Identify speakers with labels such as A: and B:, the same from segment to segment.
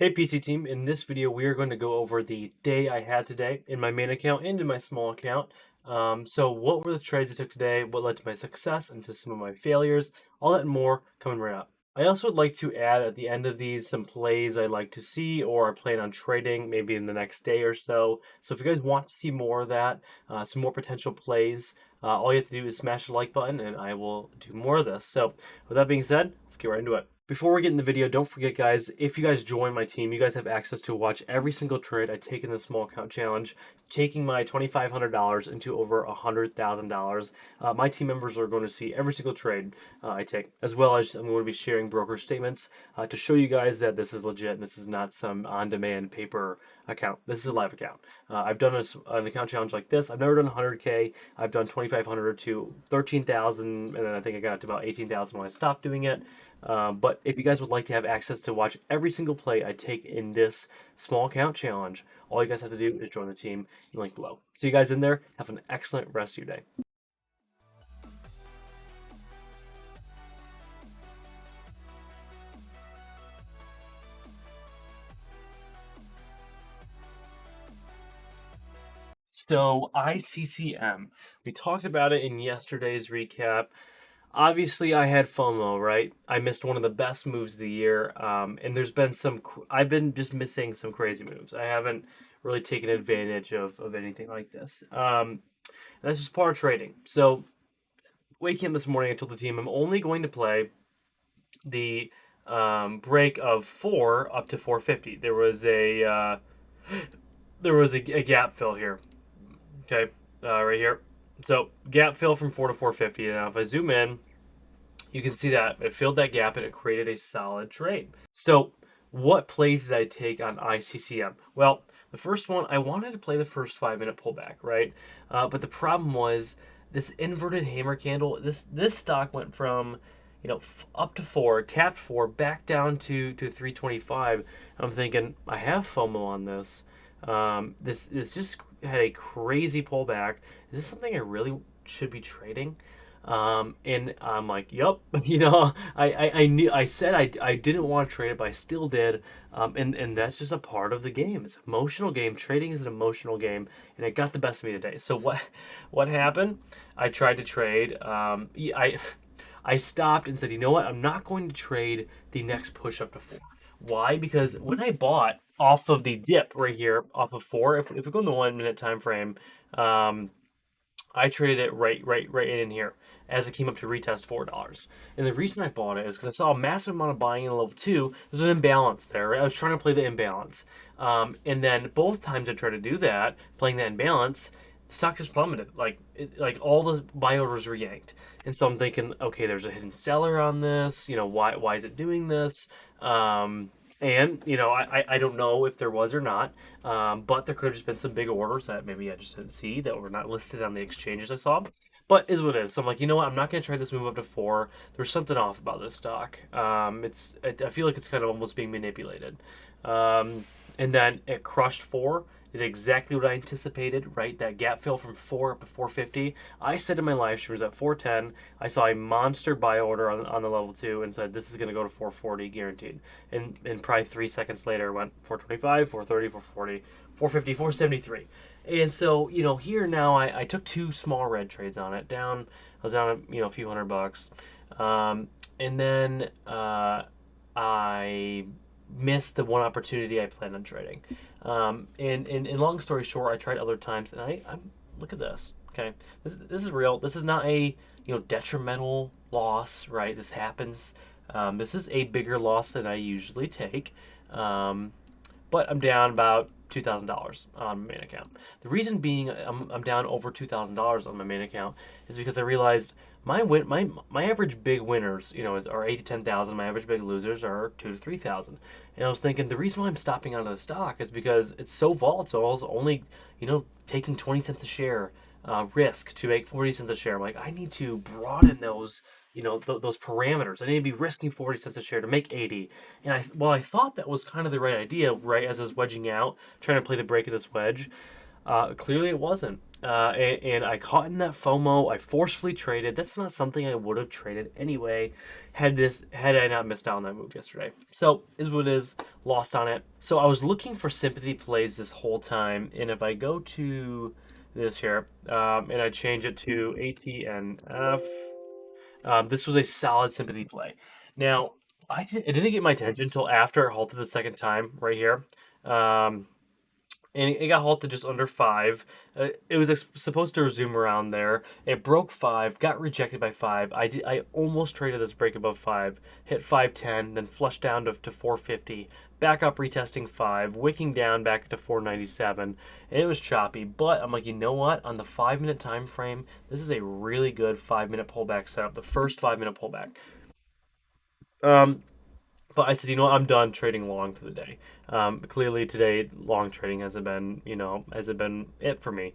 A: Hey PC team, in this video we are going to go over the day I had today in my main account and in my small account. So what were the trades I took today, what led to my success and to some of my failures, all that and more coming right up. I also would like to add at the end of these some plays I'd like to see or I plan on trading maybe in the next day or so. So if you guys want to see more of that, some more potential plays, all you have to do is smash the like button and I will do more of this. So with that being said, let's get right into it. Before we get in the video, don't forget, guys, if you guys join my team, you guys have access to watch every single trade I take in the small account challenge, taking my $2,500 into over $100,000. My team members are going to see every single trade I take, as well as I'm going to be sharing broker statements to show you guys that this is legit and this is not some on-demand paper account. This is a live account. I've done an account challenge like this. I've never done 100K. I've done 2,500 to 13,000, and then I think I got to about 18,000 when I stopped doing it. But if you guys would like to have access to watch every single play I take in this small account challenge, all you guys have to do is join the team. Link below. See you guys in there. Have an excellent rest of your day. So ICCM, we talked about it in yesterday's recap. Obviously, I had FOMO, right? I missed one of the best moves of the year, and there's been I've been just missing some crazy moves. I haven't really taken advantage of anything like this. That's just part of trading. So, waking up this morning, I told the team I'm only going to play the break of 4 up to 450. There was a gap fill here. Okay, right here. So gap fill from 4 to 450. Now if I zoom in, you can see that it filled that gap and it created a solid trade. So what plays did I take on ICCM? Well, the first one, I wanted to play the first 5-minute pullback, right? But the problem was this inverted hammer candle. This stock went from up to 4, tapped 4, back down to 325. I'm thinking I have FOMO on this. This just had a crazy pullback. Is this something I really should be trading? And I'm like, yep. I knew I said I didn't want to trade it, but I still did. And that's just a part of the game. It's an emotional game. Trading is an emotional game, and it got the best of me today. So what happened? I tried to trade. I stopped and said, you know what? I'm not going to trade the next push up to 4. Why? Because when I bought off of the dip right here, off of 4, if we go in the 1-minute time frame, I traded it right in here as it came up to retest $4. And the reason I bought it is because I saw a massive amount of buying in level 2. There's an imbalance there. Right? I was trying to play the imbalance. And then both times I tried to do that, playing that imbalance, the stock just plummeted. Like all the buy orders were yanked. And so I'm thinking, okay, there's a hidden seller on this. Why is it doing this? And I don't know if there was or not, but there could have just been some big orders that maybe I just didn't see that were not listed on the exchanges I saw. But is what it is. So I'm like, you know what? I'm not going to try this move up to 4. There's something off about this stock. I feel like it's kind of almost being manipulated. And then it crushed 4. Did exactly what I anticipated, right? That gap fill from 4 up to 450. I said in my live streams at 410, I saw a monster buy order on the level 2 and said this is going to go to 440 guaranteed. And probably 3 seconds later, it went 425, 430, 440, 450, 473. And so, here now I took 2 small red trades on it. I was down a few $100. And then I missed the one opportunity I planned on trading. And long story short, I tried other times, and I'm look at this. Okay, this is real. This is not a detrimental loss, right? This happens. This is a bigger loss than I usually take, but I'm down about $2,000 on my main account. The reason being I'm down over $2,000 on my main account is because I realized my average big winners are 8 to 10,000. My average big losers are 2 to 3,000. And I was thinking the reason why I'm stopping out of the stock is because it's so volatile. I was only taking 20 cents a share risk to make 40 cents a share. I'm like, I need to broaden those those parameters. I need to be risking 40 cents a share to make 80. And I thought that was kind of the right idea, right? As I was wedging out, trying to play the break of this wedge, Clearly, it wasn't. And I caught in that FOMO. I forcefully traded. That's not something I would have traded anyway, had I not missed out on that move yesterday. So is what it is. Lost on it. So I was looking for sympathy plays this whole time, and if I go to this here, and I change it to ATNF, this was a solid sympathy play. Now it didn't get my attention until after it halted the second time right here. Um, and it got halted just under five. It was supposed to resume around there. It broke five, got rejected by five. I almost traded this break above five, hit 510, then flushed down to 450, back up retesting five, wicking down back to 497, and it was choppy. But I'm like, you know what? On the 5 minute time frame, this is a really good 5 minute pullback setup. The first 5 minute pullback. Um, but I said, you know what, I'm done trading long for the day. Clearly today, long trading hasn't been it for me.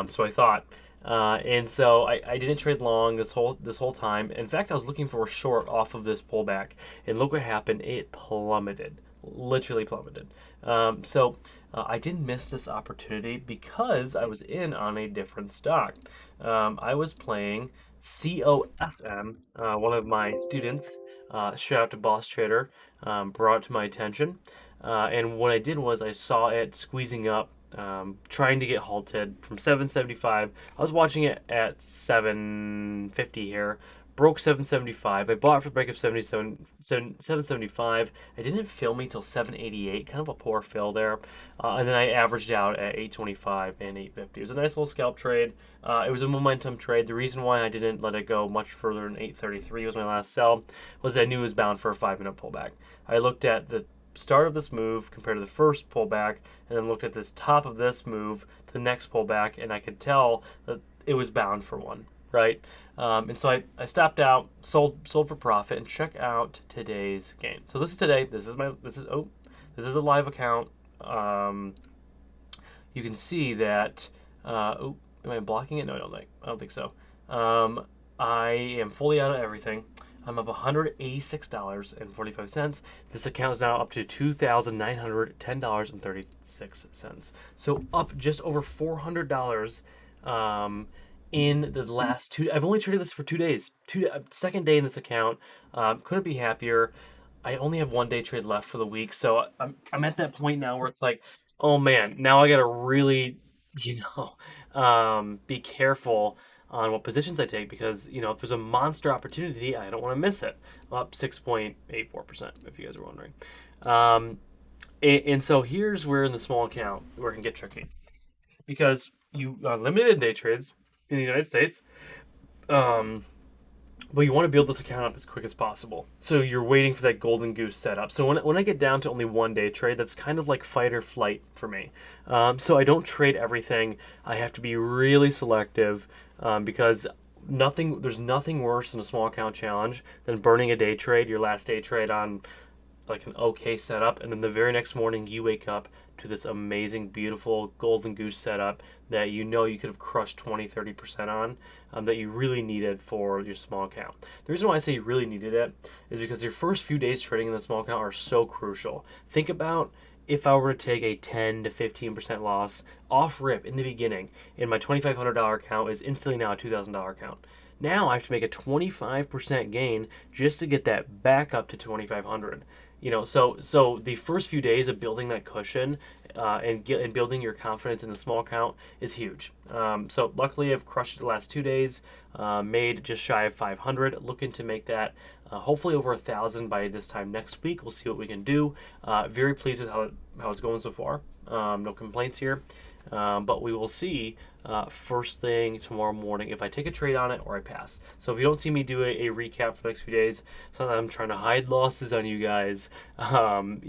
A: So I thought, and so I didn't trade long this whole time. In fact, I was looking for a short off of this pullback, and look what happened. It plummeted, literally plummeted. I didn't miss this opportunity because I was in on a different stock. I was playing COSM. One of my students, shout out to Boss Trader, brought it to my attention. And what I did was I saw it squeezing up, trying to get halted from 775. I was watching it at 750 here. Broke 775. I bought it for the break of 775. I didn't fill me till 788. Kind of a poor fill there. And then I averaged out at 825 and 850. It was a nice little scalp trade. It was a momentum trade. The reason why I didn't let it go much further than 833 was my last sell, was I knew it was bound for a 5 minute pullback. I looked at the start of this move compared to the first pullback, and then looked at this top of this move to the next pullback, and I could tell that it was bound for one, right? And so I stopped out, sold for profit, and check out today's gain. So this is today. This is a live account. You can see that. Am I blocking it? No, I don't think so. I am fully out of everything. I'm up $186.45. This account is now up to $2,910.36. So up just over $400 in the last two. I've only traded this for 2 days. Second day in this account. Couldn't be happier. I only have 1 day trade left for the week, so I'm at that point now where it's like, oh man, now I gotta really, be careful on what positions I take, because if there's a monster opportunity, I don't want to miss it. I'm up 6.84%, if you guys are wondering. And so here's where in the small account where it can get tricky, because you limited day trades in the United States. But you want to build this account up as quick as possible. So you're waiting for that golden goose setup. So when I get down to only 1 day trade, that's kind of like fight or flight for me. So I don't trade everything. I have to be really selective, because there's nothing worse than a small account challenge than burning a day trade, your last day trade on like an okay setup, and then the very next morning you wake up to this amazing, beautiful golden goose setup that you could have crushed 20-30% on, that you really needed for your small account. The reason why I say you really needed it is because your first few days trading in the small account are so crucial. Think about if I were to take a 10 to 15% loss off rip in the beginning, and my $2,500 account is instantly now a $2,000 account. Now I have to make a 25% gain just to get that back up to 2,500. So the first few days of building that cushion, and building your confidence in the small account is huge. So luckily I've crushed it the last 2 days, made just shy of 500, looking to make that hopefully over 1,000 by this time next week. We'll see what we can do. Very pleased with how it's going so far. No complaints here. But we will see first thing tomorrow morning if I take a trade on it or I pass. So if you don't see me do a recap for the next few days, it's not that I'm trying to hide losses on you guys. I'm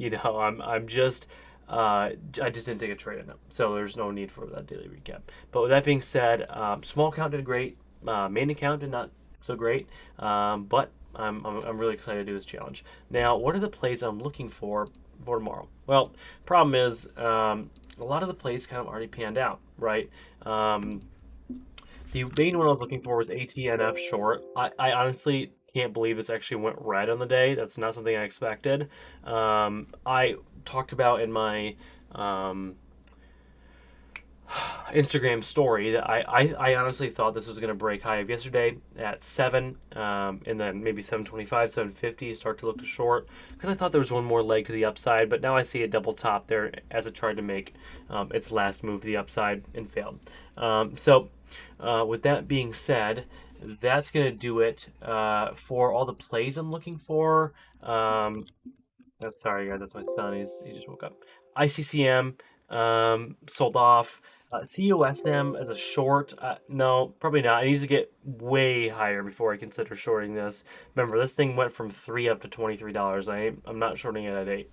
A: just I just didn't take a trade on it, so there's no need for that daily recap. But with that being said, small account did great. Main account did not so great. But I'm really excited to do this challenge. Now, what are the plays I'm looking for tomorrow? Well, problem is, a lot of the plays kind of already panned out, right? The main one I was looking for was ATNF short. I honestly can't believe this actually went red on the day. That's not something I expected. I talked about in my Instagram story that I honestly thought this was going to break high of yesterday at 7, and then maybe 725, 750 start to look to short because I thought there was one more leg to the upside, but now I see a double top there as it tried to make its last move to the upside and failed. With that being said, that's going to do it for all the plays I'm looking for. Um, Sorry, guys, that's my son. He just woke up. ICCM sold off. COSM as a short, no, probably not. It needs to get way higher before I consider shorting this. Remember, this thing went from 3 up to $23. I'm not shorting it at 8.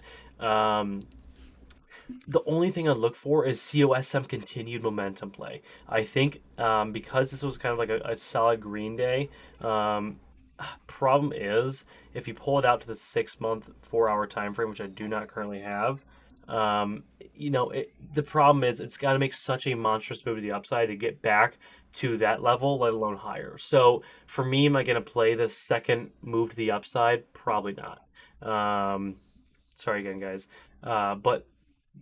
A: The only thing I'd look for is COSM continued momentum play. I think because this was kind of like a solid green day. Problem is, if you pull it out to the 6 month, 4 hour time frame, which I do not currently have, um, the problem is it's got to make such a monstrous move to the upside to get back to that level, let alone higher. So for me, am I going to play the second move to the upside? Probably not. Um, Sorry again, guys. But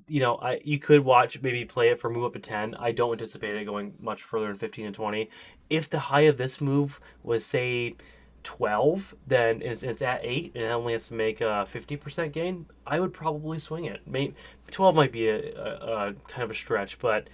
A: you could watch maybe play it for move up to 10. I don't anticipate it going much further than 15 and 20. If the high of this move was say 12, then it's at 8 and it only has to make a 50% gain, I would probably swing it. Maybe 12 might be a kind of a stretch, but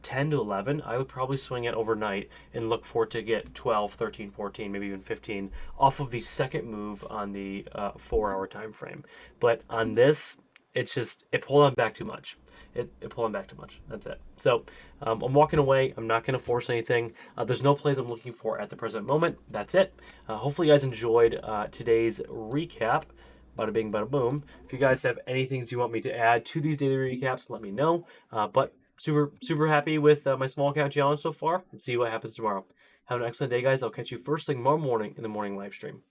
A: 10 to 11, I would probably swing it overnight and look for it to get 12, 13, 14, maybe even 15 off of the second move on the 4 hour time frame. But on this, it pulled on back too much. It pulled on back too much. That's it. So I'm walking away. I'm not going to force anything. There's no plays I'm looking for at the present moment. That's it. Hopefully you guys enjoyed today's recap. Bada bing, bada boom. If you guys have any things you want me to add to these daily recaps, let me know. But super happy with my small account challenge so far. Let's see what happens tomorrow. Have an excellent day, guys. I'll catch you first thing tomorrow morning in the morning live stream.